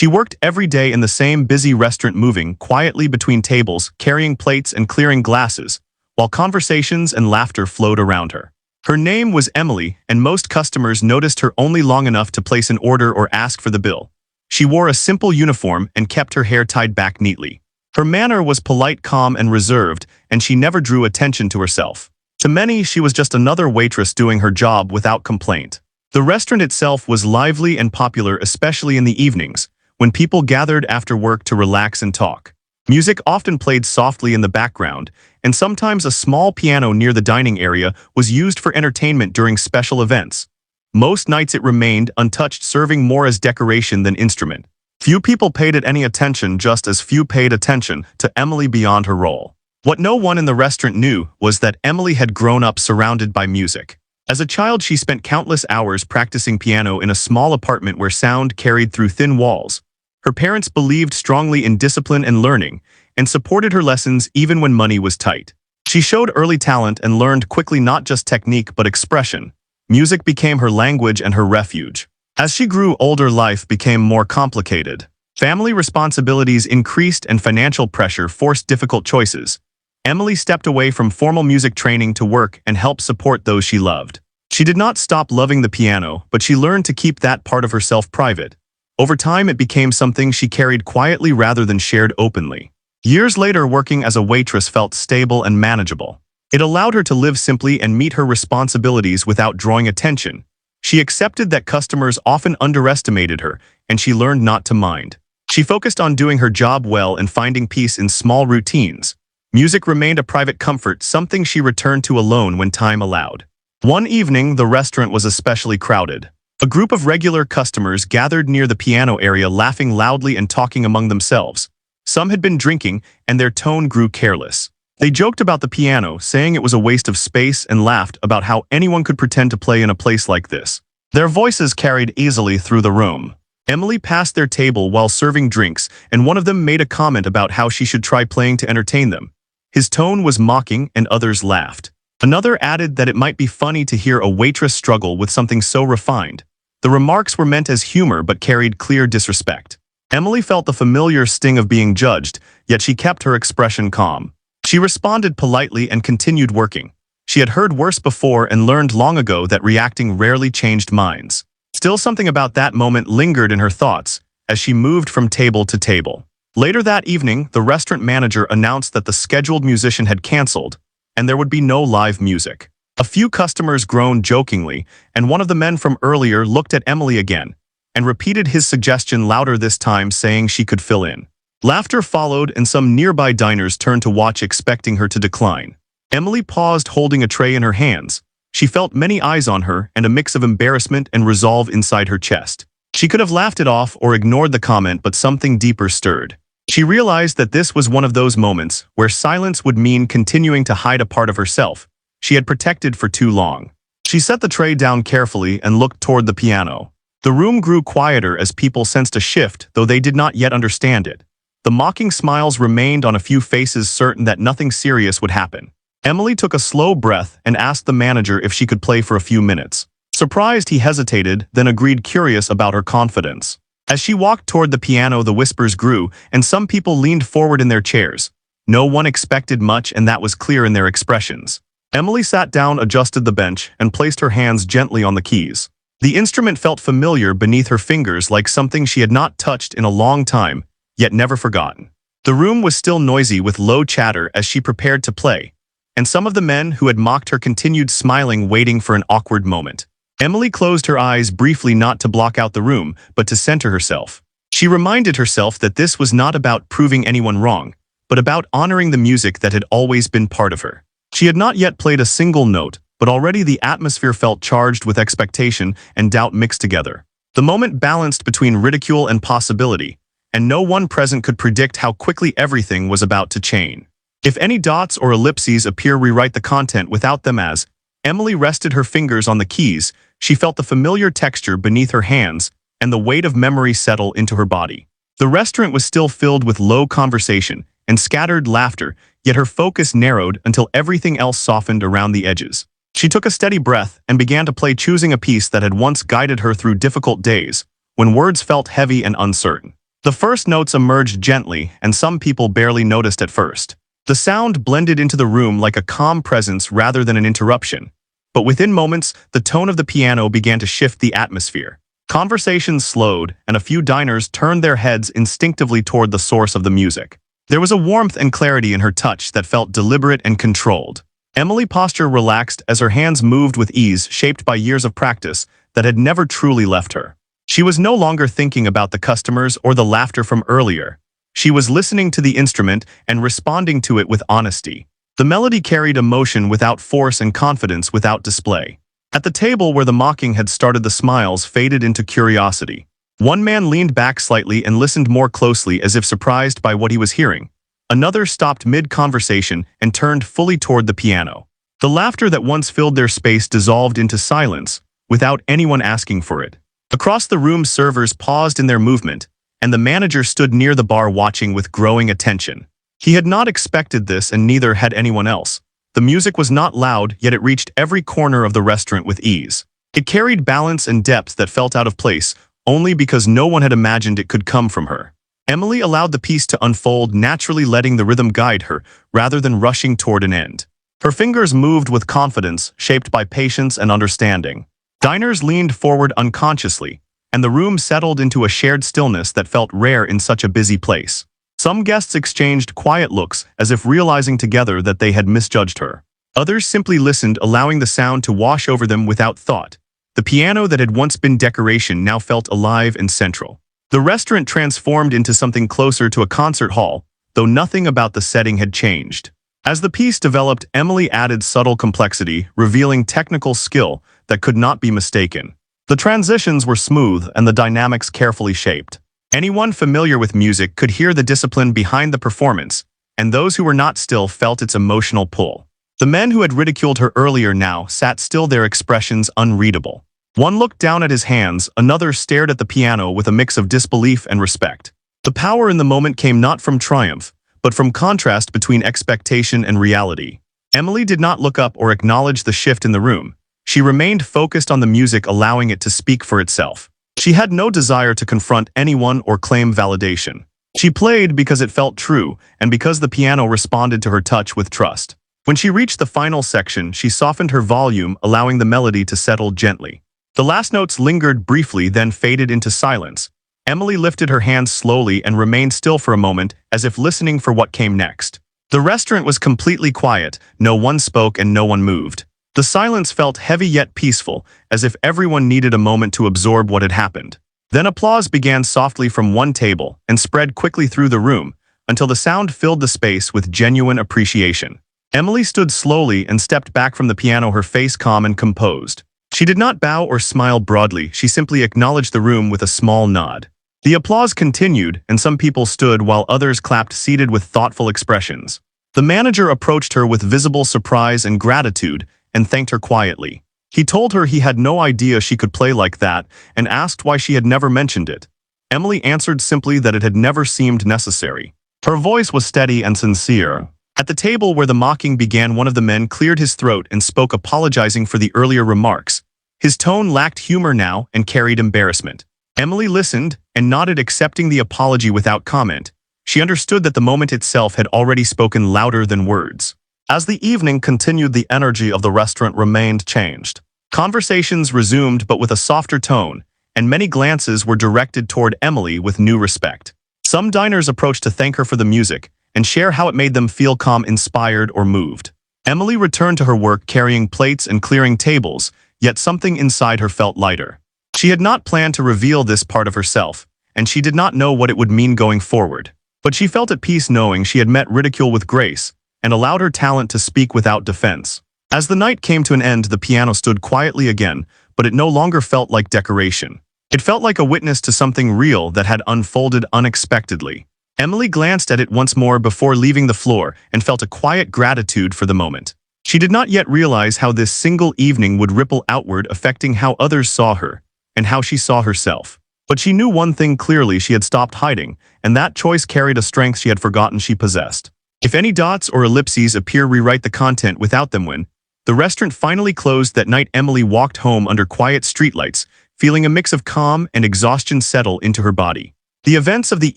She worked every day in the same busy restaurant, moving quietly between tables, carrying plates and clearing glasses, while conversations and laughter flowed around her. Her name was Emily, and most customers noticed her only long enough to place an order or ask for the bill. She wore a simple uniform and kept her hair tied back neatly. Her manner was polite, calm, and reserved, and she never drew attention to herself. To many, she was just another waitress doing her job without complaint. The restaurant itself was lively and popular, especially in the evenings, when people gathered after work to relax and talk. Music often played softly in the background, and sometimes a small piano near the dining area was used for entertainment during special events. Most nights it remained untouched, serving more as decoration than instrument. Few people paid it any attention, just as few paid attention to Emily beyond her role. What no one in the restaurant knew was that Emily had grown up surrounded by music. As a child, she spent countless hours practicing piano in a small apartment where sound carried through thin walls. Her parents believed strongly in discipline and learning, and supported her lessons even when money was tight. She showed early talent and learned quickly not just technique but expression. Music became her language and her refuge. As she grew older, life became more complicated. Family responsibilities increased and financial pressure forced difficult choices. Emily stepped away from formal music training to work and help support those she loved. She did not stop loving the piano, but she learned to keep that part of herself private. Over time, it became something she carried quietly rather than shared openly. Years later, working as a waitress felt stable and manageable. It allowed her to live simply and meet her responsibilities without drawing attention. She accepted that customers often underestimated her, and she learned not to mind. She focused on doing her job well and finding peace in small routines. Music remained a private comfort, something she returned to alone when time allowed. One evening, the restaurant was especially crowded. A group of regular customers gathered near the piano area, laughing loudly and talking among themselves. Some had been drinking, and their tone grew careless. They joked about the piano, saying it was a waste of space, and laughed about how anyone could pretend to play in a place like this. Their voices carried easily through the room. Emily passed their table while serving drinks, and one of them made a comment about how she should try playing to entertain them. His tone was mocking, and others laughed. Another added that it might be funny to hear a waitress struggle with something so refined. The remarks were meant as humor but carried clear disrespect. Emily felt the familiar sting of being judged, yet she kept her expression calm. She responded politely and continued working. She had heard worse before and learned long ago that reacting rarely changed minds. Still, something about that moment lingered in her thoughts as she moved from table to table. Later that evening, the restaurant manager announced that the scheduled musician had canceled, and there would be no live music. A few customers groaned jokingly, and one of the men from earlier looked at Emily again and repeated his suggestion louder, this time saying she could fill in. Laughter followed, and some nearby diners turned to watch, expecting her to decline. Emily paused, holding a tray in her hands. She felt many eyes on her and a mix of embarrassment and resolve inside her chest. She could have laughed it off or ignored the comment, but something deeper stirred. She realized that this was one of those moments where silence would mean continuing to hide a part of herself she had protected for too long. She set the tray down carefully and looked toward the piano. The room grew quieter as people sensed a shift, though they did not yet understand it. The mocking smiles remained on a few faces, certain that nothing serious would happen. Emily took a slow breath and asked the manager if she could play for a few minutes. Surprised, he hesitated, then agreed, curious about her confidence. As she walked toward the piano, the whispers grew, and some people leaned forward in their chairs. No one expected much, and that was clear in their expressions. Emily sat down, adjusted the bench, and placed her hands gently on the keys. The instrument felt familiar beneath her fingers, like something she had not touched in a long time, yet never forgotten. The room was still noisy with low chatter as she prepared to play, and some of the men who had mocked her continued smiling, waiting for an awkward moment. Emily closed her eyes briefly, not to block out the room, but to center herself. She reminded herself that this was not about proving anyone wrong, but about honoring the music that had always been part of her. She had not yet played a single note, but already the atmosphere felt charged with expectation and doubt mixed together. The moment balanced between ridicule and possibility, and no one present could predict how quickly everything was about to change. If any dots or ellipses appear, rewrite the content without them. As Emily rested her fingers on the keys, she felt the familiar texture beneath her hands and the weight of memory settle into her body. The restaurant was still filled with low conversation and scattered laughter, yet her focus narrowed until everything else softened around the edges. She took a steady breath and began to play, choosing a piece that had once guided her through difficult days, when words felt heavy and uncertain. The first notes emerged gently, and some people barely noticed at first. The sound blended into the room like a calm presence rather than an interruption. But within moments, the tone of the piano began to shift the atmosphere. Conversations slowed, and a few diners turned their heads instinctively toward the source of the music. There was a warmth and clarity in her touch that felt deliberate and controlled. Emily's posture relaxed as her hands moved with ease, shaped by years of practice that had never truly left her. She was no longer thinking about the customers or the laughter from earlier. She was listening to the instrument and responding to it with honesty. The melody carried emotion without force and confidence without display. At the table where the mocking had started, the smiles faded into curiosity. One man leaned back slightly and listened more closely as if surprised by what he was hearing. Another stopped mid-conversation and turned fully toward the piano. The laughter that once filled their space dissolved into silence, without anyone asking for it. Across the room, servers paused in their movement, and the manager stood near the bar watching with growing attention. He had not expected this, and neither had anyone else. The music was not loud, yet it reached every corner of the restaurant with ease. It carried balance and depth that felt out of place, only because no one had imagined it could come from her. Emily allowed the piece to unfold naturally, letting the rhythm guide her, rather than rushing toward an end. Her fingers moved with confidence, shaped by patience and understanding. Diners leaned forward unconsciously, and the room settled into a shared stillness that felt rare in such a busy place. Some guests exchanged quiet looks, as if realizing together that they had misjudged her. Others simply listened, allowing the sound to wash over them without thought. The piano that had once been decoration now felt alive and central. The restaurant transformed into something closer to a concert hall, though nothing about the setting had changed. As the piece developed, Emily added subtle complexity, revealing technical skill that could not be mistaken. The transitions were smooth and the dynamics carefully shaped. Anyone familiar with music could hear the discipline behind the performance, and those who were not still felt its emotional pull. The men who had ridiculed her earlier now sat still, their expressions unreadable. One looked down at his hands, another stared at the piano with a mix of disbelief and respect. The power in the moment came not from triumph, but from contrast between expectation and reality. Emily did not look up or acknowledge the shift in the room. She remained focused on the music, allowing it to speak for itself. She had no desire to confront anyone or claim validation. She played because it felt true, and because the piano responded to her touch with trust. When she reached the final section, she softened her volume, allowing the melody to settle gently. The last notes lingered briefly, then faded into silence. Emily lifted her hands slowly and remained still for a moment, as if listening for what came next. The restaurant was completely quiet, no one spoke and no one moved. The silence felt heavy yet peaceful, as if everyone needed a moment to absorb what had happened. Then applause began softly from one table and spread quickly through the room, until the sound filled the space with genuine appreciation. Emily stood slowly and stepped back from the piano, her face calm and composed. She did not bow or smile broadly, she simply acknowledged the room with a small nod. The applause continued, and some people stood while others clapped, seated with thoughtful expressions. The manager approached her with visible surprise and gratitude, and thanked her quietly. He told her he had no idea she could play like that, and asked why she had never mentioned it. Emily answered simply that it had never seemed necessary. Her voice was steady and sincere. At the table where the mocking began, one of the men cleared his throat and spoke, apologizing for the earlier remarks. His tone lacked humor now and carried embarrassment. Emily listened and nodded, accepting the apology without comment. She understood that the moment itself had already spoken louder than words. As the evening continued, the energy of the restaurant remained changed. Conversations resumed, but with a softer tone, and many glances were directed toward Emily with new respect. Some diners approached to thank her for the music and share how it made them feel, calm, inspired, or moved. Emily returned to her work, carrying plates and clearing tables, yet something inside her felt lighter. She had not planned to reveal this part of herself, and she did not know what it would mean going forward. But she felt at peace knowing she had met ridicule with grace, and allowed her talent to speak without defense. As the night came to an end, the piano stood quietly again, but it no longer felt like decoration. It felt like a witness to something real that had unfolded unexpectedly. Emily glanced at it once more before leaving the floor and felt a quiet gratitude for the moment. She did not yet realize how this single evening would ripple outward, affecting how others saw her and how she saw herself. But she knew one thing clearly: she had stopped hiding, and that choice carried a strength she had forgotten she possessed. If any dots or ellipses appear, rewrite the content without them. When the restaurant finally closed that night, Emily walked home under quiet streetlights, feeling a mix of calm and exhaustion settle into her body. The events of the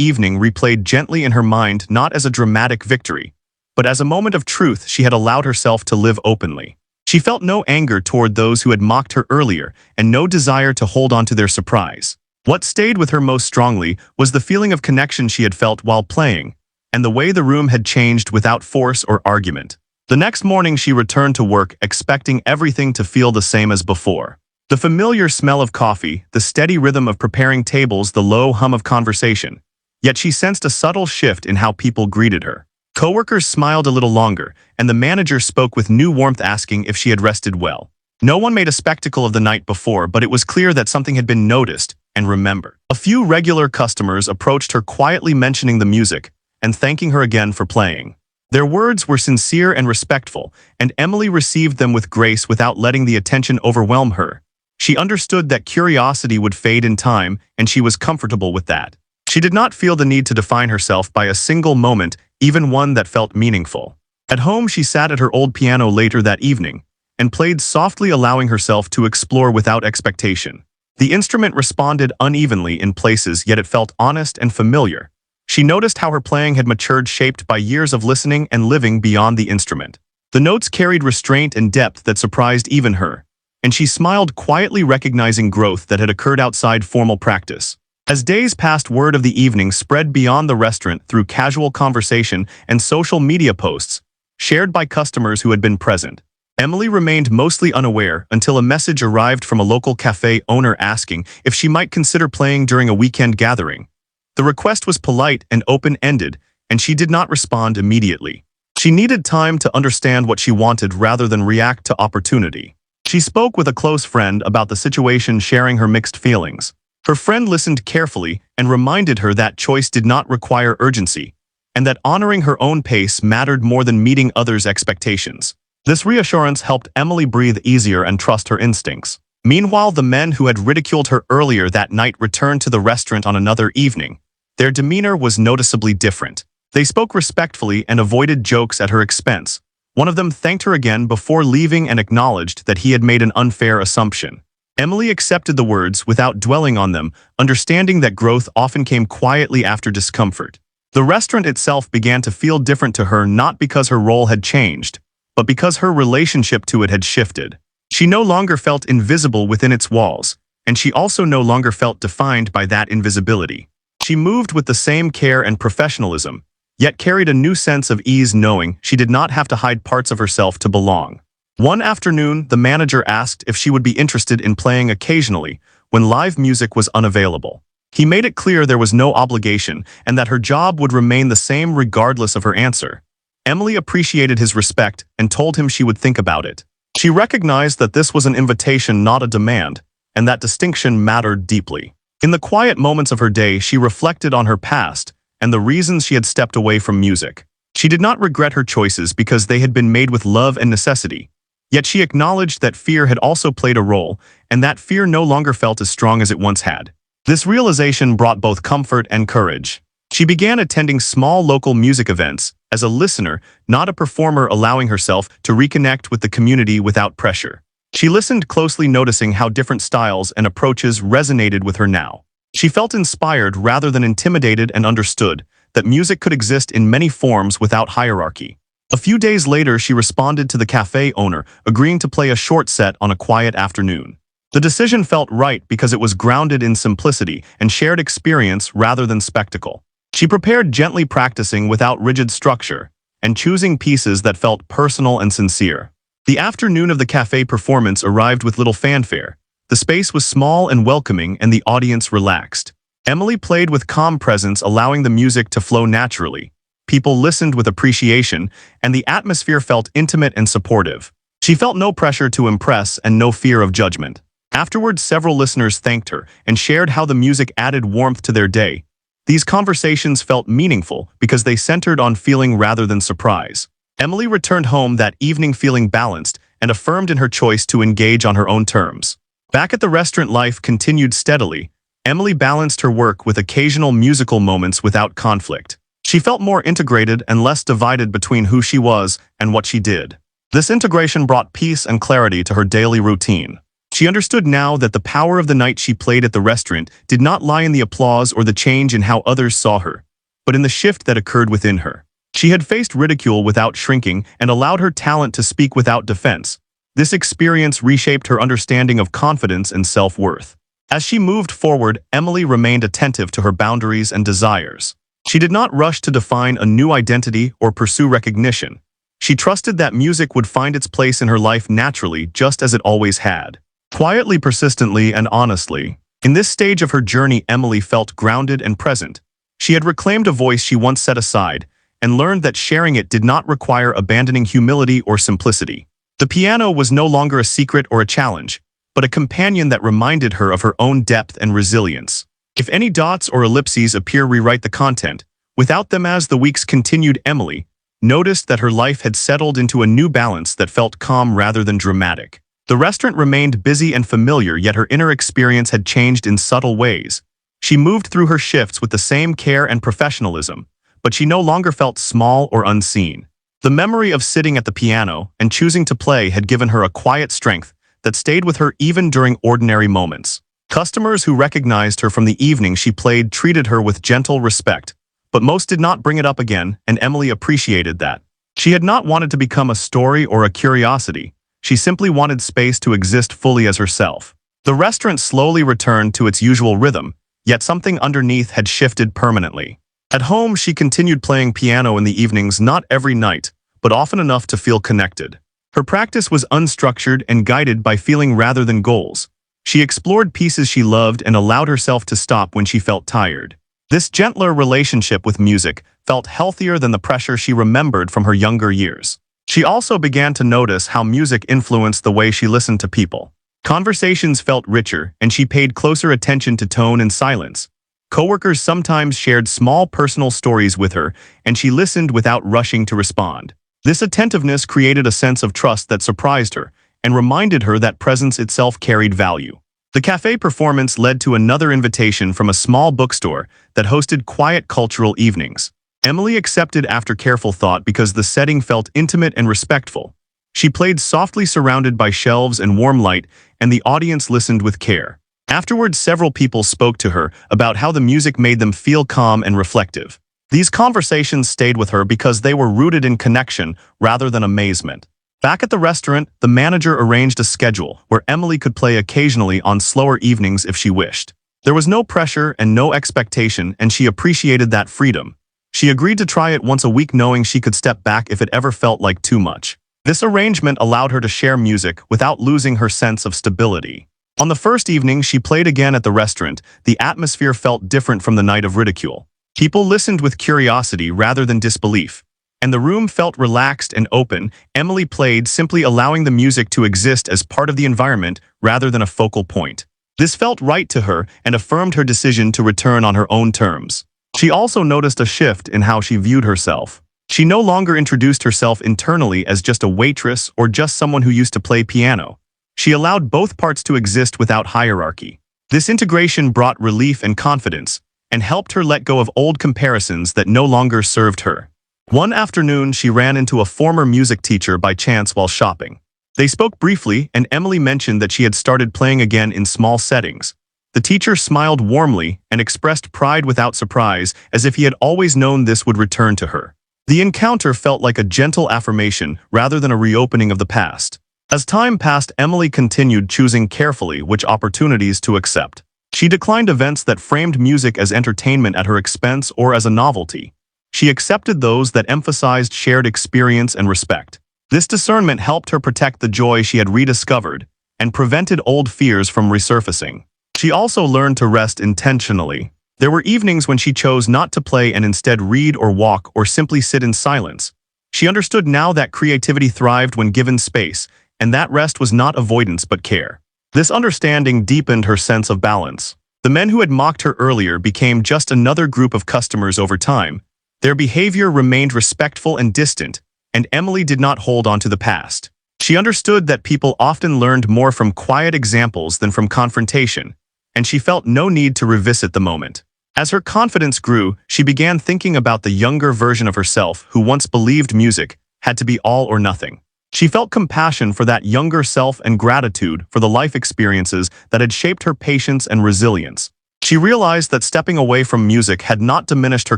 evening replayed gently in her mind, not as a dramatic victory, but as a moment of truth she had allowed herself to live openly. She felt no anger toward those who had mocked her earlier and no desire to hold on to their surprise. What stayed with her most strongly was the feeling of connection she had felt while playing, and the way the room had changed without force or argument. The next morning she returned to work expecting everything to feel the same as before. The familiar smell of coffee, the steady rhythm of preparing tables, the low hum of conversation. Yet she sensed a subtle shift in how people greeted her. Coworkers smiled a little longer, and the manager spoke with new warmth asking if she had rested well. No one made a spectacle of the night before, but it was clear that something had been noticed and remembered. A few regular customers approached her quietly mentioning the music and thanking her again for playing. Their words were sincere and respectful, and Emily received them with grace without letting the attention overwhelm her. She understood that curiosity would fade in time, and she was comfortable with that. She did not feel the need to define herself by a single moment, even one that felt meaningful. At home, she sat at her old piano later that evening and played softly, allowing herself to explore without expectation. The instrument responded unevenly in places, yet it felt honest and familiar. She noticed how her playing had matured, shaped by years of listening and living beyond the instrument. The notes carried restraint and depth that surprised even her, and she smiled quietly, recognizing growth that had occurred outside formal practice. As days passed, word of the evening spread beyond the restaurant through casual conversation and social media posts, shared by customers who had been present. Emily remained mostly unaware until a message arrived from a local cafe owner asking if she might consider playing during a weekend gathering. The request was polite and open-ended, and she did not respond immediately. She needed time to understand what she wanted rather than react to opportunity. She spoke with a close friend about the situation, sharing her mixed feelings. Her friend listened carefully and reminded her that choice did not require urgency, and that honoring her own pace mattered more than meeting others' expectations. This reassurance helped Emily breathe easier and trust her instincts. Meanwhile, the men who had ridiculed her earlier that night returned to the restaurant on another evening. Their demeanor was noticeably different. They spoke respectfully and avoided jokes at her expense. One of them thanked her again before leaving and acknowledged that he had made an unfair assumption. Emily accepted the words without dwelling on them, understanding that growth often came quietly after discomfort. The restaurant itself began to feel different to her, not because her role had changed, but because her relationship to it had shifted. She no longer felt invisible within its walls, and she also no longer felt defined by that invisibility. She moved with the same care and professionalism, yet carried a new sense of ease, knowing she did not have to hide parts of herself to belong. One afternoon, the manager asked if she would be interested in playing occasionally when live music was unavailable. He made it clear there was no obligation and that her job would remain the same regardless of her answer. Emily appreciated his respect and told him she would think about it. She recognized that this was an invitation, not a demand, and that distinction mattered deeply. In the quiet moments of her day, she reflected on her past and the reasons she had stepped away from music. She did not regret her choices because they had been made with love and necessity. Yet she acknowledged that fear had also played a role, and that fear no longer felt as strong as it once had. This realization brought both comfort and courage. She began attending small local music events as a listener, not a performer, allowing herself to reconnect with the community without pressure. She listened closely, noticing how different styles and approaches resonated with her now. She felt inspired rather than intimidated and understood that music could exist in many forms without hierarchy. A few days later, she responded to the cafe owner, agreeing to play a short set on a quiet afternoon. The decision felt right because it was grounded in simplicity and shared experience rather than spectacle. She prepared gently, practicing without rigid structure, and choosing pieces that felt personal and sincere. The afternoon of the cafe performance arrived with little fanfare. The space was small and welcoming, and the audience relaxed. Emily played with calm presence, allowing the music to flow naturally. People listened with appreciation, and the atmosphere felt intimate and supportive. She felt no pressure to impress and no fear of judgment. Afterwards, several listeners thanked her and shared how the music added warmth to their day. These conversations felt meaningful because they centered on feeling rather than surprise. Emily returned home that evening feeling balanced and affirmed in her choice to engage on her own terms. Back at the restaurant, life continued steadily. Emily balanced her work with occasional musical moments without conflict. She felt more integrated and less divided between who she was and what she did. This integration brought peace and clarity to her daily routine. She understood now that the power of the night she played at the restaurant did not lie in the applause or the change in how others saw her, but in the shift that occurred within her. She had faced ridicule without shrinking and allowed her talent to speak without defense. This experience reshaped her understanding of confidence and self-worth. As she moved forward, Emily remained attentive to her boundaries and desires. She did not rush to define a new identity or pursue recognition. She trusted that music would find its place in her life naturally, just as it always had. Quietly, persistently, and honestly. In this stage of her journey, Emily felt grounded and present. She had reclaimed a voice she once set aside, and learned that sharing it did not require abandoning humility or simplicity. The piano was no longer a secret or a challenge, but a companion that reminded her of her own depth and resilience. If any dots or ellipses appear, rewrite the content. Without them. As the weeks continued, Emily noticed that her life had settled into a new balance that felt calm rather than dramatic. The restaurant remained busy and familiar, yet her inner experience had changed in subtle ways. She moved through her shifts with the same care and professionalism, but she no longer felt small or unseen. The memory of sitting at the piano and choosing to play had given her a quiet strength that stayed with her even during ordinary moments. Customers who recognized her from the evening she played treated her with gentle respect, but most did not bring it up again, and Emily appreciated that. She had not wanted to become a story or a curiosity. She simply wanted space to exist fully as herself. The restaurant slowly returned to its usual rhythm, yet something underneath had shifted permanently. At home, she continued playing piano in the evenings, not every night, but often enough to feel connected. Her practice was unstructured and guided by feeling rather than goals. She explored pieces she loved and allowed herself to stop when she felt tired. This gentler relationship with music felt healthier than the pressure she remembered from her younger years. She also began to notice how music influenced the way she listened to people. Conversations felt richer, and she paid closer attention to tone and silence. Coworkers sometimes shared small personal stories with her, and she listened without rushing to respond. This attentiveness created a sense of trust that surprised her and reminded her that presence itself carried value. The cafe performance led to another invitation from a small bookstore that hosted quiet cultural evenings. Emily accepted after careful thought because the setting felt intimate and respectful. She played softly, surrounded by shelves and warm light, and the audience listened with care. Afterwards, several people spoke to her about how the music made them feel calm and reflective. These conversations stayed with her because they were rooted in connection rather than amazement. Back at the restaurant, the manager arranged a schedule where Emily could play occasionally on slower evenings if she wished. There was no pressure and no expectation, and she appreciated that freedom. She agreed to try it once a week, knowing she could step back if it ever felt like too much. This arrangement allowed her to share music without losing her sense of stability. On the first evening she played again at the restaurant, the atmosphere felt different from the night of ridicule. People listened with curiosity rather than disbelief, and the room felt relaxed and open. Emily played, simply allowing the music to exist as part of the environment rather than a focal point. This felt right to her and affirmed her decision to return on her own terms. She also noticed a shift in how she viewed herself. She no longer introduced herself internally as just a waitress or just someone who used to play piano. She allowed both parts to exist without hierarchy. This integration brought relief and confidence, and helped her let go of old comparisons that no longer served her. One afternoon, she ran into a former music teacher by chance while shopping. They spoke briefly, and Emily mentioned that she had started playing again in small settings. The teacher smiled warmly and expressed pride without surprise, as if he had always known this would return to her. The encounter felt like a gentle affirmation rather than a reopening of the past. As time passed, Emily continued choosing carefully which opportunities to accept. She declined events that framed music as entertainment at her expense or as a novelty. She accepted those that emphasized shared experience and respect. This discernment helped her protect the joy she had rediscovered and prevented old fears from resurfacing. She also learned to rest intentionally. There were evenings when she chose not to play and instead read or walk or simply sit in silence. She understood now that creativity thrived when given space, and that rest was not avoidance but care. This understanding deepened her sense of balance. The men who had mocked her earlier became just another group of customers over time. Their behavior remained respectful and distant, and Emily did not hold on to the past. She understood that people often learned more from quiet examples than from confrontation, and she felt no need to revisit the moment. As her confidence grew, she began thinking about the younger version of herself who once believed music had to be all or nothing. She felt compassion for that younger self and gratitude for the life experiences that had shaped her patience and resilience. She realized that stepping away from music had not diminished her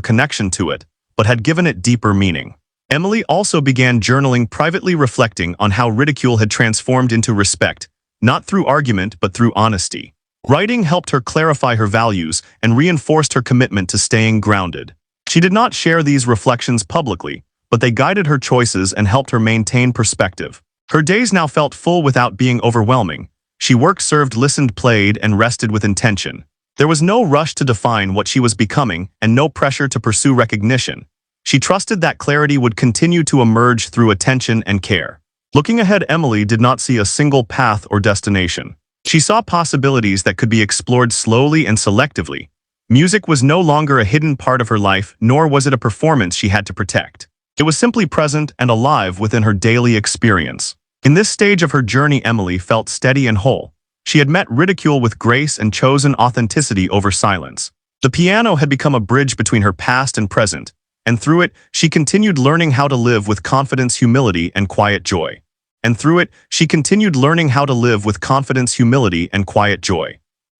connection to it, but had given it deeper meaning. Emily also began journaling, privately reflecting on how ridicule had transformed into respect, not through argument but through honesty. Writing helped her clarify her values and reinforced her commitment to staying grounded. She did not share these reflections publicly, but they guided her choices and helped her maintain perspective. Her days now felt full without being overwhelming. She worked, served, listened, played, and rested with intention. There was no rush to define what she was becoming and no pressure to pursue recognition. She trusted that clarity would continue to emerge through attention and care. Looking ahead, Emily did not see a single path or destination. She saw possibilities that could be explored slowly and selectively. Music was no longer a hidden part of her life, nor was it a performance she had to protect. It was simply present and alive within her daily experience. In this stage of her journey, Emily felt steady and whole. She had met ridicule with grace and chosen authenticity over silence. The piano had become a bridge between her past and present, and through it, she continued learning how to live with confidence, humility, and quiet joy.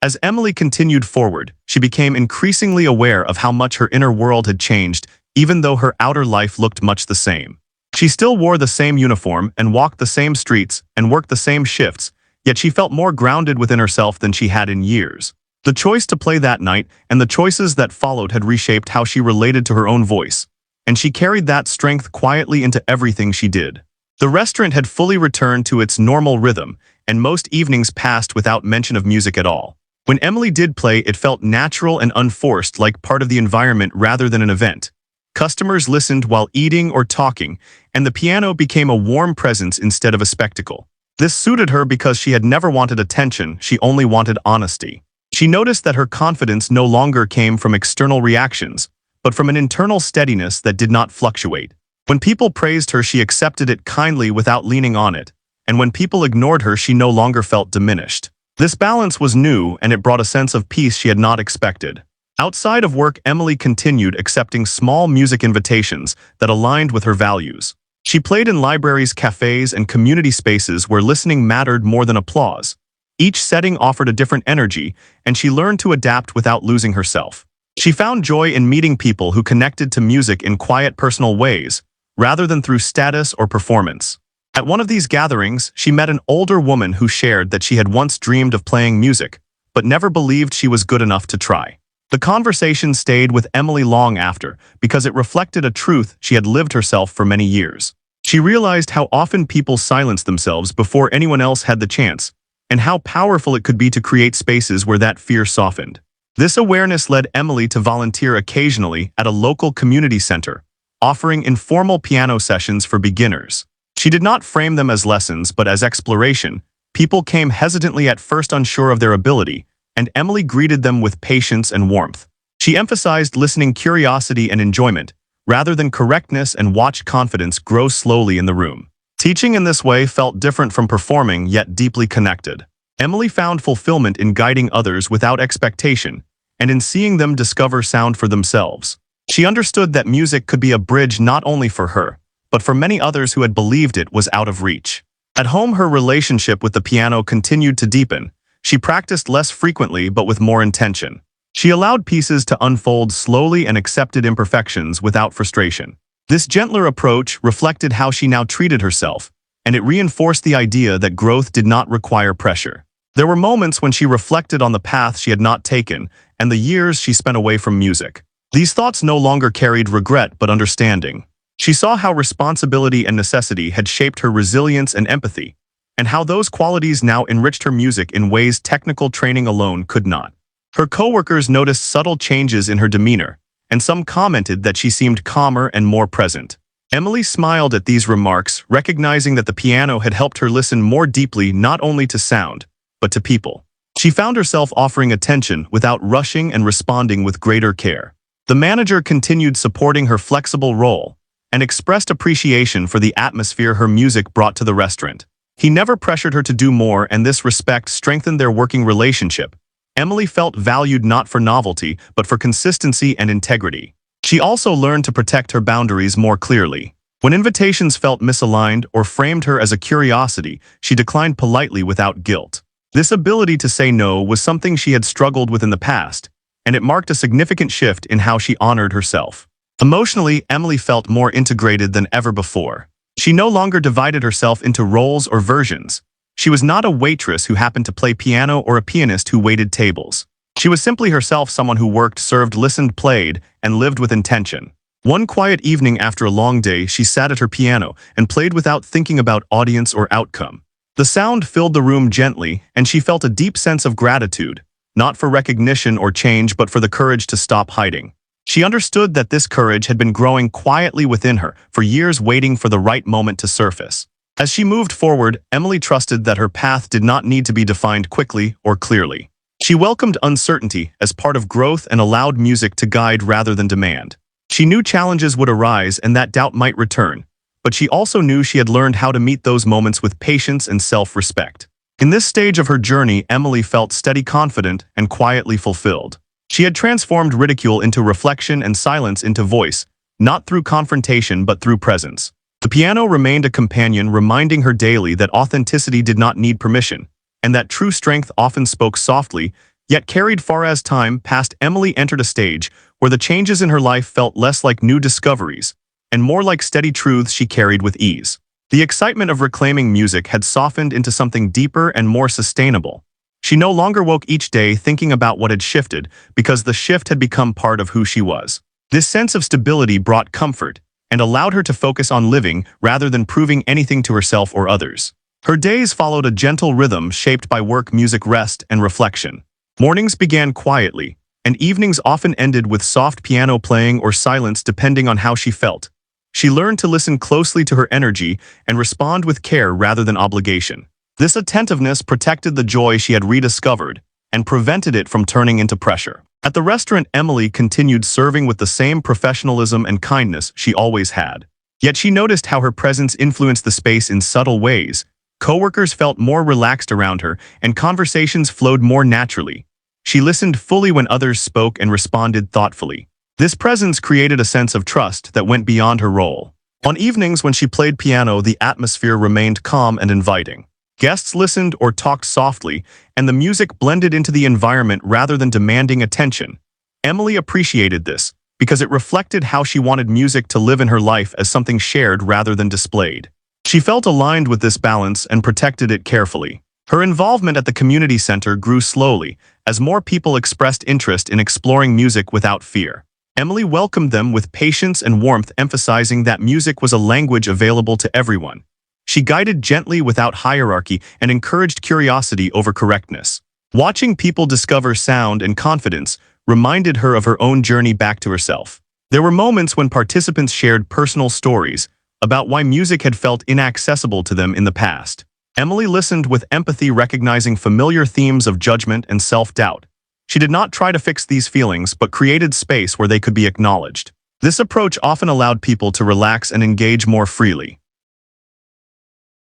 As Emily continued forward, she became increasingly aware of how much her inner world had changed, even though her outer life looked much the same. She still wore the same uniform and walked the same streets and worked the same shifts, yet she felt more grounded within herself than she had in years. The choice to play that night and the choices that followed had reshaped how she related to her own voice, and she carried that strength quietly into everything she did. The restaurant had fully returned to its normal rhythm, and most evenings passed without mention of music at all. When Emily did play, it felt natural and unforced, like part of the environment rather than an event. Customers listened while eating or talking, and the piano became a warm presence instead of a spectacle. This suited her because she had never wanted attention, she only wanted honesty. She noticed that her confidence no longer came from external reactions, but from an internal steadiness that did not fluctuate. When people praised her, she accepted it kindly without leaning on it, and when people ignored her, she no longer felt diminished. This balance was new, and it brought a sense of peace she had not expected. Outside of work, Emily continued accepting small music invitations that aligned with her values. She played in libraries, cafes, and community spaces where listening mattered more than applause. Each setting offered a different energy, and she learned to adapt without losing herself. She found joy in meeting people who connected to music in quiet, personal ways, rather than through status or performance. At one of these gatherings, she met an older woman who shared that she had once dreamed of playing music, but never believed she was good enough to try. The conversation stayed with Emily long after, because it reflected a truth she had lived herself for many years. She realized how often people silenced themselves before anyone else had the chance, and how powerful it could be to create spaces where that fear softened. This awareness led Emily to volunteer occasionally at a local community center, offering informal piano sessions for beginners. She did not frame them as lessons but as exploration. People came hesitantly at first, unsure of their ability, and Emily greeted them with patience and warmth. She emphasized listening, curiosity, and enjoyment, rather than correctness, and watched confidence grow slowly in the room. Teaching in this way felt different from performing, yet deeply connected. Emily found fulfillment in guiding others without expectation, and in seeing them discover sound for themselves. She understood that music could be a bridge not only for her, but for many others who had believed it was out of reach. At home, her relationship with the piano continued to deepen. She practiced less frequently but with more intention. She allowed pieces to unfold slowly and accepted imperfections without frustration. This gentler approach reflected how she now treated herself, and it reinforced the idea that growth did not require pressure. There were moments when she reflected on the path she had not taken and the years she spent away from music. These thoughts no longer carried regret but understanding. She saw how responsibility and necessity had shaped her resilience and empathy, and how those qualities now enriched her music in ways technical training alone could not. Her coworkers noticed subtle changes in her demeanor, and some commented that she seemed calmer and more present. Emily smiled at these remarks, recognizing that the piano had helped her listen more deeply not only to sound, but to people. She found herself offering attention without rushing and responding with greater care. The manager continued supporting her flexible role, and expressed appreciation for the atmosphere her music brought to the restaurant. He never pressured her to do more, and this respect strengthened their working relationship. Emily felt valued not for novelty, but for consistency and integrity. She also learned to protect her boundaries more clearly. When invitations felt misaligned or framed her as a curiosity, she declined politely without guilt. This ability to say no was something she had struggled with in the past, and it marked a significant shift in how she honored herself. Emotionally, Emily felt more integrated than ever before. She no longer divided herself into roles or versions. She was not a waitress who happened to play piano or a pianist who waited tables. She was simply herself, someone who worked, served, listened, played, and lived with intention. One quiet evening after a long day, she sat at her piano and played without thinking about audience or outcome. The sound filled the room gently, and she felt a deep sense of gratitude, not for recognition or change, but for the courage to stop hiding. She understood that this courage had been growing quietly within her for years, waiting for the right moment to surface. As she moved forward, Emily trusted that her path did not need to be defined quickly or clearly. She welcomed uncertainty as part of growth and allowed music to guide rather than demand. She knew challenges would arise and that doubt might return, but she also knew she had learned how to meet those moments with patience and self-respect. In this stage of her journey, Emily felt steady, confident, and quietly fulfilled. She had transformed ridicule into reflection and silence into voice, not through confrontation but through presence. The piano remained a companion, reminding her daily that authenticity did not need permission, and that true strength often spoke softly, yet carried far. As time passed, Emily entered a stage where the changes in her life felt less like new discoveries, and more like steady truths she carried with ease. The excitement of reclaiming music had softened into something deeper and more sustainable. She no longer woke each day thinking about what had shifted, because the shift had become part of who she was. This sense of stability brought comfort, and allowed her to focus on living rather than proving anything to herself or others. Her days followed a gentle rhythm shaped by work, music, rest, and reflection. Mornings began quietly, and evenings often ended with soft piano playing or silence depending on how she felt. She learned to listen closely to her energy and respond with care rather than obligation. This attentiveness protected the joy she had rediscovered and prevented it from turning into pressure. At the restaurant, Emily continued serving with the same professionalism and kindness she always had. Yet she noticed how her presence influenced the space in subtle ways. Coworkers felt more relaxed around her, and conversations flowed more naturally. She listened fully when others spoke and responded thoughtfully. This presence created a sense of trust that went beyond her role. On evenings when she played piano, the atmosphere remained calm and inviting. Guests listened or talked softly, and the music blended into the environment rather than demanding attention. Emily appreciated this because it reflected how she wanted music to live in her life as something shared rather than displayed. She felt aligned with this balance and protected it carefully. Her involvement at the community center grew slowly as more people expressed interest in exploring music without fear. Emily welcomed them with patience and warmth, emphasizing that music was a language available to everyone. She guided gently without hierarchy and encouraged curiosity over correctness. Watching people discover sound and confidence reminded her of her own journey back to herself. There were moments when participants shared personal stories about why music had felt inaccessible to them in the past. Emily listened with empathy, recognizing familiar themes of judgment and self-doubt. She did not try to fix these feelings, but created space where they could be acknowledged. This approach often allowed people to relax and engage more freely.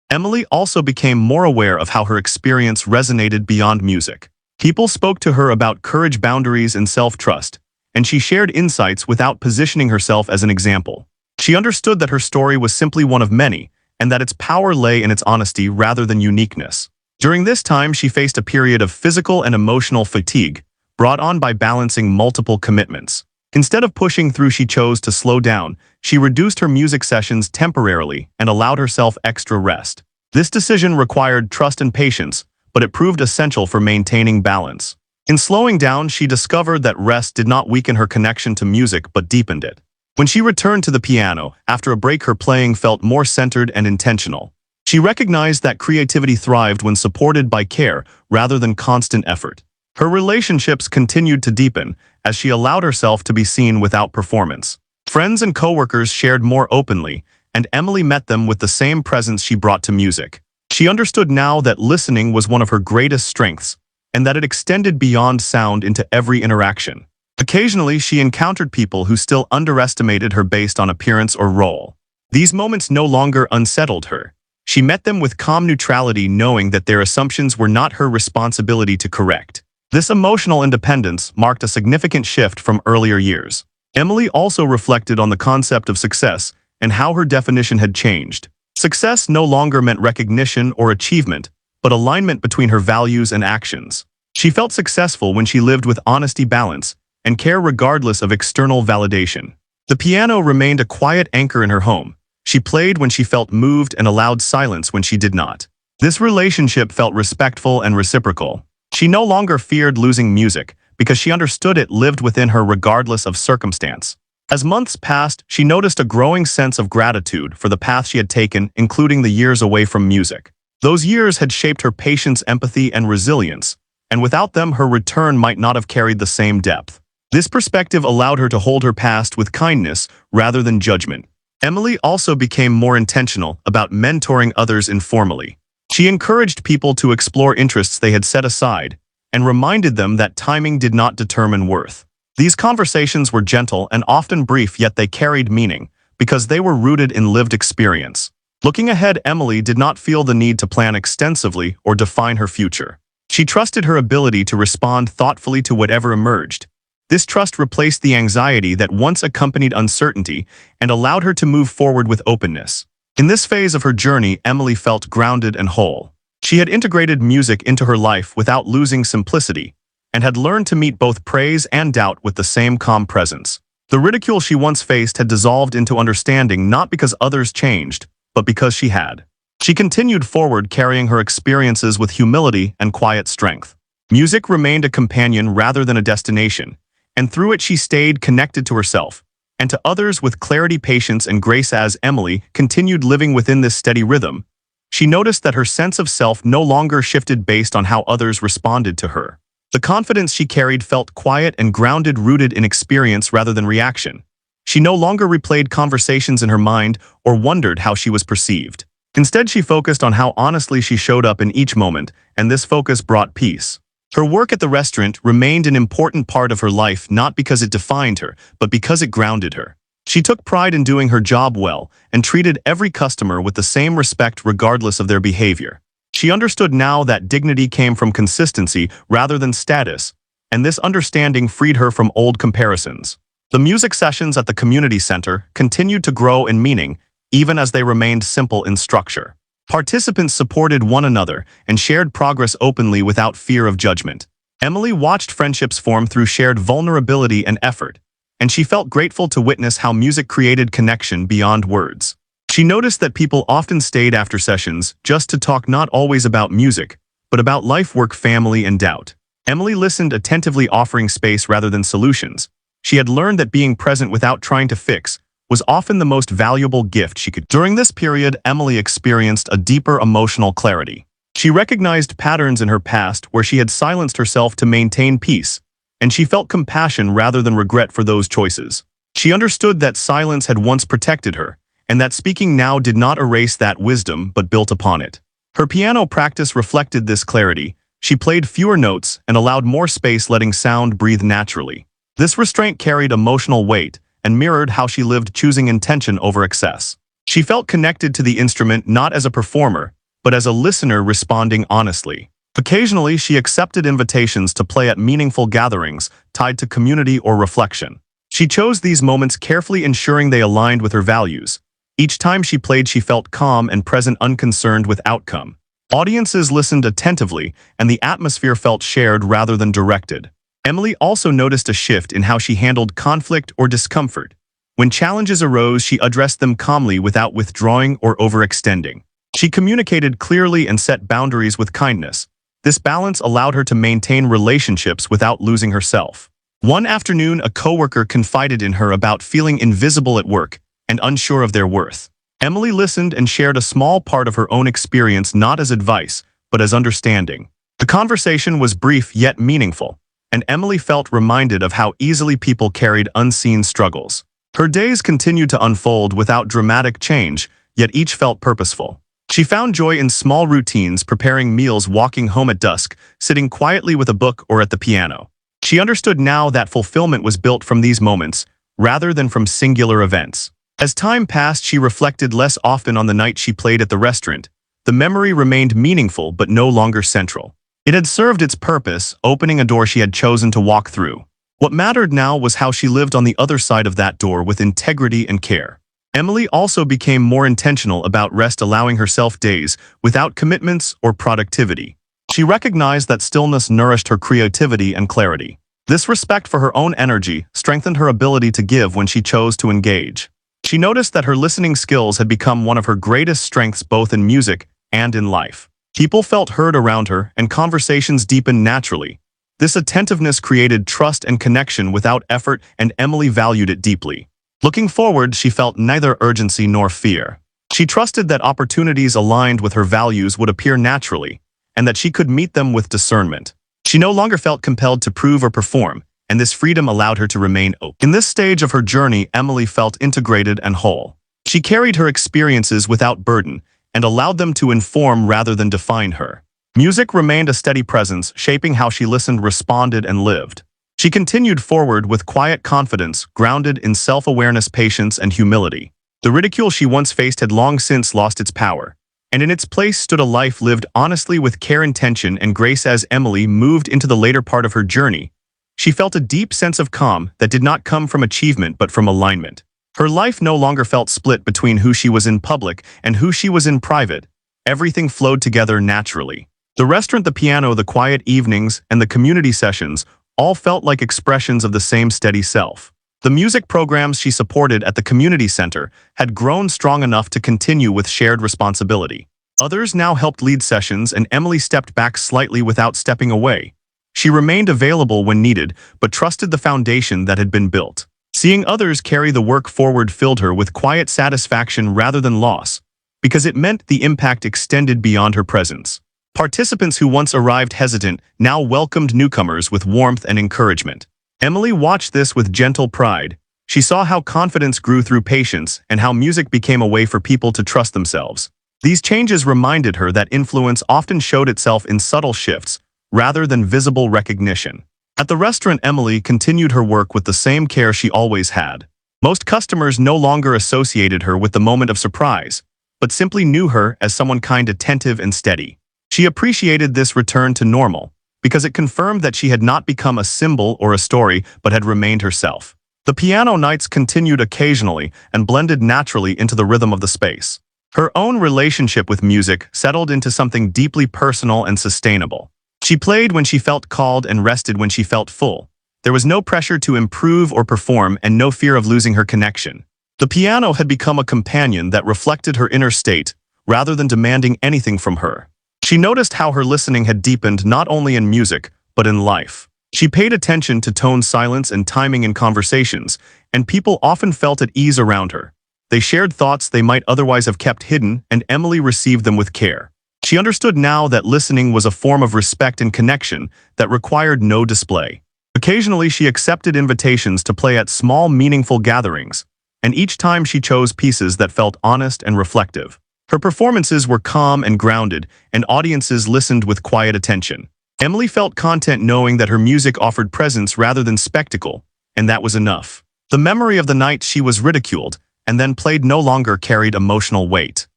Emily also became more aware of how her experience resonated beyond music. People spoke to her about courage, boundaries, and self-trust, and she shared insights without positioning herself as an example. She understood that her story was simply one of many, and that its power lay in its honesty rather than uniqueness. During this time, she faced a period of physical and emotional fatigue, brought on by balancing multiple commitments. Instead of pushing through, she chose to slow down. She reduced her music sessions temporarily and allowed herself extra rest. This decision required trust and patience, but it proved essential for maintaining balance. In slowing down, she discovered that rest did not weaken her connection to music but deepened it. When she returned to the piano, after a break, her playing felt more centered and intentional. She recognized that creativity thrived when supported by care rather than constant effort. Her relationships continued to deepen as she allowed herself to be seen without performance. Friends and coworkers shared more openly, and Emily met them with the same presence she brought to music. She understood now that listening was one of her greatest strengths, and that it extended beyond sound into every interaction. Occasionally, she encountered people who still underestimated her based on appearance or role. These moments no longer unsettled her. She met them with calm neutrality, knowing that their assumptions were not her responsibility to correct. This emotional independence marked a significant shift from earlier years. Emily also reflected on the concept of success and how her definition had changed. Success no longer meant recognition or achievement, but alignment between her values and actions. She felt successful when she lived with honesty, balance, and care regardless of external validation. The piano remained a quiet anchor in her home. She played when she felt moved and allowed silence when she did not. This relationship felt respectful and reciprocal. She no longer feared losing music because she understood it lived within her regardless of circumstance. As months passed, she noticed a growing sense of gratitude for the path she had taken, including the years away from music. Those years had shaped her patience, empathy, and resilience, and without them, her return might not have carried the same depth. This perspective allowed her to hold her past with kindness rather than judgment. Emily also became more intentional about mentoring others informally. She encouraged people to explore interests they had set aside and reminded them that timing did not determine worth. These conversations were gentle and often brief, yet they carried meaning because they were rooted in lived experience. Looking ahead, Emily did not feel the need to plan extensively or define her future. She trusted her ability to respond thoughtfully to whatever emerged. This trust replaced the anxiety that once accompanied uncertainty and allowed her to move forward with openness. In this phase of her journey, Emily felt grounded and whole. She had integrated music into her life without losing simplicity, and had learned to meet both praise and doubt with the same calm presence. The ridicule she once faced had dissolved into understanding, not because others changed, but because she had. She continued forward, carrying her experiences with humility and quiet strength. Music remained a companion rather than a destination, and through it she stayed connected to herself and to others with clarity, patience, and grace. As Emily continued living within this steady rhythm, she noticed that her sense of self no longer shifted based on how others responded to her. The confidence she carried felt quiet and grounded, rooted in experience rather than reaction. She no longer replayed conversations in her mind or wondered how she was perceived. Instead, she focused on how honestly she showed up in each moment, and this focus brought peace. Her work at the restaurant remained an important part of her life, not because it defined her, but because it grounded her. She took pride in doing her job well and treated every customer with the same respect regardless of their behavior. She understood now that dignity came from consistency rather than status, and this understanding freed her from old comparisons. The music sessions at the community center continued to grow in meaning, even as they remained simple in structure. Participants supported one another and shared progress openly without fear of judgment. Emily watched friendships form through shared vulnerability and effort, and she felt grateful to witness how music created connection beyond words. She noticed that people often stayed after sessions just to talk, not always about music, but about life, work, family, and doubt. Emily listened attentively, offering space rather than solutions. She had learned that being present without trying to fix was often the most valuable gift she could. During this period, Emily experienced a deeper emotional clarity. She recognized patterns in her past where she had silenced herself to maintain peace, and she felt compassion rather than regret for those choices. She understood that silence had once protected her, and that speaking now did not erase that wisdom but built upon it. Her piano practice reflected this clarity. She played fewer notes and allowed more space, letting sound breathe naturally. This restraint carried emotional weight and mirrored how she lived, choosing intention over excess. She felt connected to the instrument not as a performer, but as a listener responding honestly. Occasionally, she accepted invitations to play at meaningful gatherings tied to community or reflection. She chose these moments carefully, ensuring they aligned with her values. Each time she played, she felt calm and present, unconcerned with outcome. Audiences listened attentively, and the atmosphere felt shared rather than directed. Emily also noticed a shift in how she handled conflict or discomfort. When challenges arose, she addressed them calmly without withdrawing or overextending. She communicated clearly and set boundaries with kindness. This balance allowed her to maintain relationships without losing herself. One afternoon, a coworker confided in her about feeling invisible at work and unsure of their worth. Emily listened and shared a small part of her own experience, not as advice, but as understanding. The conversation was brief yet meaningful, and Emily felt reminded of how easily people carried unseen struggles. Her days continued to unfold without dramatic change, yet each felt purposeful. She found joy in small routines, preparing meals, walking home at dusk, sitting quietly with a book or at the piano. She understood now that fulfillment was built from these moments, rather than from singular events. As time passed, she reflected less often on the night she played at the restaurant. The memory remained meaningful but no longer central. It had served its purpose, opening a door she had chosen to walk through. What mattered now was how she lived on the other side of that door with integrity and care. Emily also became more intentional about rest, allowing herself days without commitments or productivity. She recognized that stillness nourished her creativity and clarity. This respect for her own energy strengthened her ability to give when she chose to engage. She noticed that her listening skills had become one of her greatest strengths both in music and in life. People felt heard around her, and conversations deepened naturally. This attentiveness created trust and connection without effort, and Emily valued it deeply. Looking forward, she felt neither urgency nor fear. She trusted that opportunities aligned with her values would appear naturally, and that she could meet them with discernment. She no longer felt compelled to prove or perform, and this freedom allowed her to remain open. In this stage of her journey, Emily felt integrated and whole. She carried her experiences without burden, and allowed them to inform rather than define her. Music remained a steady presence, shaping how she listened, responded, and lived. She continued forward with quiet confidence, grounded in self-awareness, patience, and humility. The ridicule she once faced had long since lost its power, and in its place stood a life lived honestly with care, intention, and grace. As Emily moved into the later part of her journey, she felt a deep sense of calm that did not come from achievement but from alignment. Her life no longer felt split between who she was in public and who she was in private. Everything flowed together naturally. The restaurant, the piano, the quiet evenings, and the community sessions all felt like expressions of the same steady self. The music programs she supported at the community center had grown strong enough to continue with shared responsibility. Others now helped lead sessions, and Emily stepped back slightly without stepping away. She remained available when needed, but trusted the foundation that had been built. Seeing others carry the work forward filled her with quiet satisfaction rather than loss, because it meant the impact extended beyond her presence. Participants who once arrived hesitant now welcomed newcomers with warmth and encouragement. Emily watched this with gentle pride. She saw how confidence grew through patience and how music became a way for people to trust themselves. These changes reminded her that influence often showed itself in subtle shifts rather than visible recognition. At the restaurant, Emily continued her work with the same care she always had. Most customers no longer associated her with the moment of surprise, but simply knew her as someone kind, attentive, and steady. She appreciated this return to normal, because it confirmed that she had not become a symbol or a story, but had remained herself. The piano nights continued occasionally and blended naturally into the rhythm of the space. Her own relationship with music settled into something deeply personal and sustainable. She played when she felt called and rested when she felt full. There was no pressure to improve or perform, and no fear of losing her connection. The piano had become a companion that reflected her inner state, rather than demanding anything from her. She noticed how her listening had deepened not only in music, but in life. She paid attention to tone, silence, and timing in conversations, and people often felt at ease around her. They shared thoughts they might otherwise have kept hidden, and Emily received them with care. She understood now that listening was a form of respect and connection that required no display. Occasionally, she accepted invitations to play at small, meaningful gatherings, and each time she chose pieces that felt honest and reflective. Her performances were calm and grounded, and audiences listened with quiet attention. Emily felt content knowing that her music offered presence rather than spectacle, and that was enough. The memory of the night she was ridiculed and then played no longer carried emotional weight.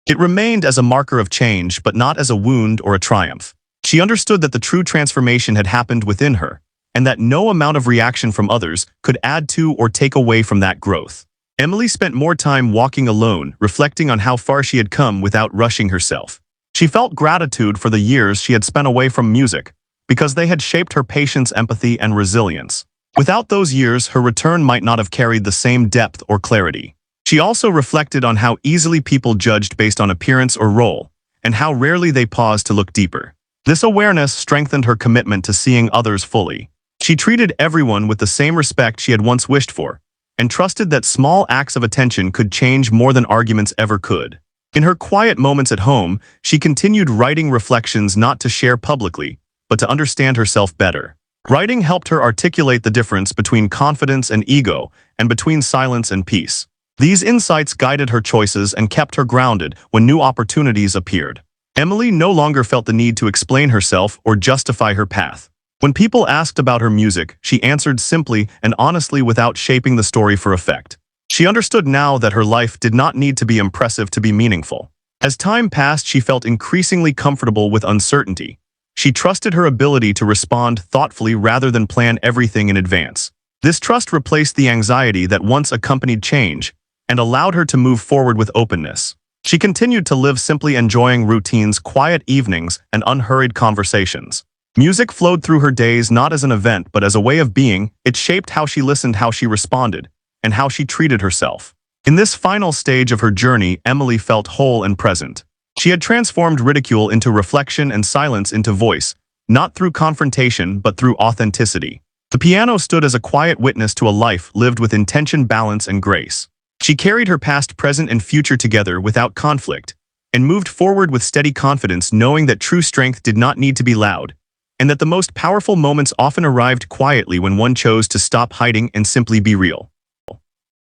It remained as a marker of change, but not as a wound or a triumph. She understood that the true transformation had happened within her, and that no amount of reaction from others could add to or take away from that growth. Emily spent more time walking alone, reflecting on how far she had come without rushing herself. She felt gratitude for the years she had spent away from music, because they had shaped her patience, empathy, and resilience. Without those years, her return might not have carried the same depth or clarity. She also reflected on how easily people judged based on appearance or role, and how rarely they paused to look deeper. This awareness strengthened her commitment to seeing others fully. She treated everyone with the same respect she had once wished for, and trusted that small acts of attention could change more than arguments ever could. In her quiet moments at home, she continued writing reflections not to share publicly, but to understand herself better. Writing helped her articulate the difference between confidence and ego, and between silence and peace. These insights guided her choices and kept her grounded when new opportunities appeared. Emily no longer felt the need to explain herself or justify her path. When people asked about her music, she answered simply and honestly without shaping the story for effect. She understood now that her life did not need to be impressive to be meaningful. As time passed, she felt increasingly comfortable with uncertainty. She trusted her ability to respond thoughtfully rather than plan everything in advance. This trust replaced the anxiety that once accompanied change and allowed her to move forward with openness. She continued to live simply enjoying routines, quiet evenings, and unhurried conversations. Music flowed through her days not as an event but as a way of being. It shaped how she listened, how she responded, and how she treated herself. In this final stage of her journey, Emily felt whole and present. She had transformed ridicule into reflection and silence into voice, not through confrontation but through authenticity. The piano stood as a quiet witness to a life lived with intention, balance, and grace. She carried her past, present, and future together without conflict, and moved forward with steady confidence, knowing that true strength did not need to be loud, and that the most powerful moments often arrived quietly when one chose to stop hiding and simply be real.